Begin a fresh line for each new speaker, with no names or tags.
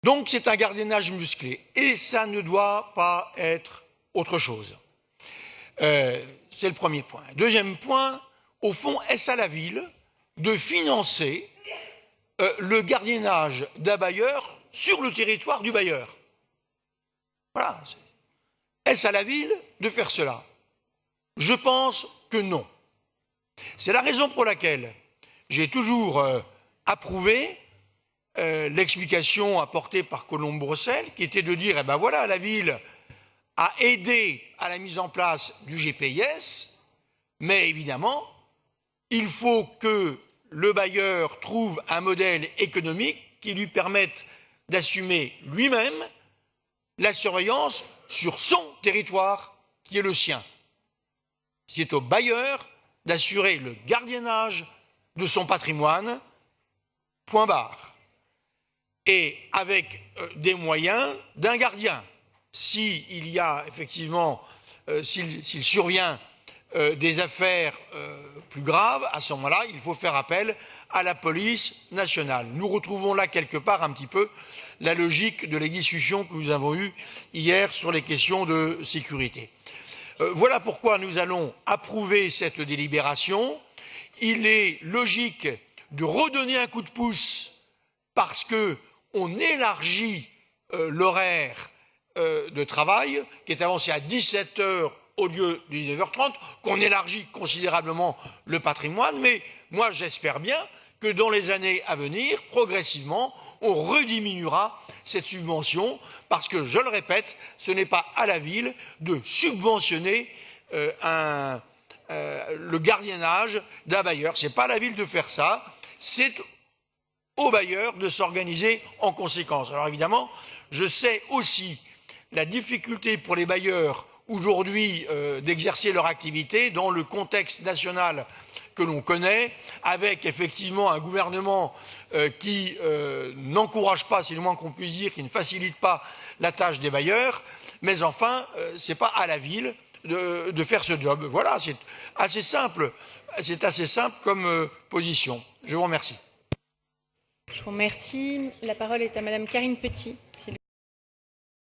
Donc c'est un gardiennage musclé et ça ne doit pas être autre chose. C'est le premier point. Deuxième point, au fond, est-ce à la ville de financer le gardiennage d'un bailleur sur le territoire du bailleur? Voilà. Est-ce à la ville de faire cela? Je pense que non. C'est la raison pour laquelle j'ai toujours approuvé l'explication apportée par Colombe-Brossel, qui était de dire, eh ben voilà, la ville a aidé à la mise en place du GPIS, mais évidemment, il faut que le bailleur trouve un modèle économique qui lui permette d'assumer lui-même la surveillance sur son territoire qui est le sien. C'est au bailleur d'assurer le gardiennage de son patrimoine, point barre. Et avec des moyens d'un gardien. S'il y a effectivement, s'il survient des affaires plus graves, à ce moment-là, il faut faire appel à la police nationale. Nous retrouvons là quelque part un petit peu la logique de la discussion que nous avons eue hier sur les questions de sécurité. Voilà pourquoi nous allons approuver cette délibération. Il est logique de redonner un coup de pouce parce qu'on élargit l'horaire de travail qui est avancé à 17 h au lieu de 19h30, qu'on élargit considérablement le patrimoine, mais moi j'espère bien que dans les années à venir, progressivement, on rediminuera cette subvention, parce que, je le répète, ce n'est pas à la ville de subventionner le gardiennage d'un bailleur. Ce n'est pas à la ville de faire ça, c'est au bailleur de s'organiser en conséquence. Alors évidemment, je sais aussi la difficulté pour les bailleurs aujourd'hui d'exercer leur activité dans le contexte national que l'on connaît, avec effectivement un gouvernement qui n'encourage pas, c'est le moins qu'on puisse dire, qui ne facilite pas la tâche des bailleurs, mais enfin, ce n'est pas à la ville de faire ce job. Voilà, c'est assez simple comme position. Je vous remercie.
Je vous remercie. La parole est à Madame Karine Petit, s'il vous plaît.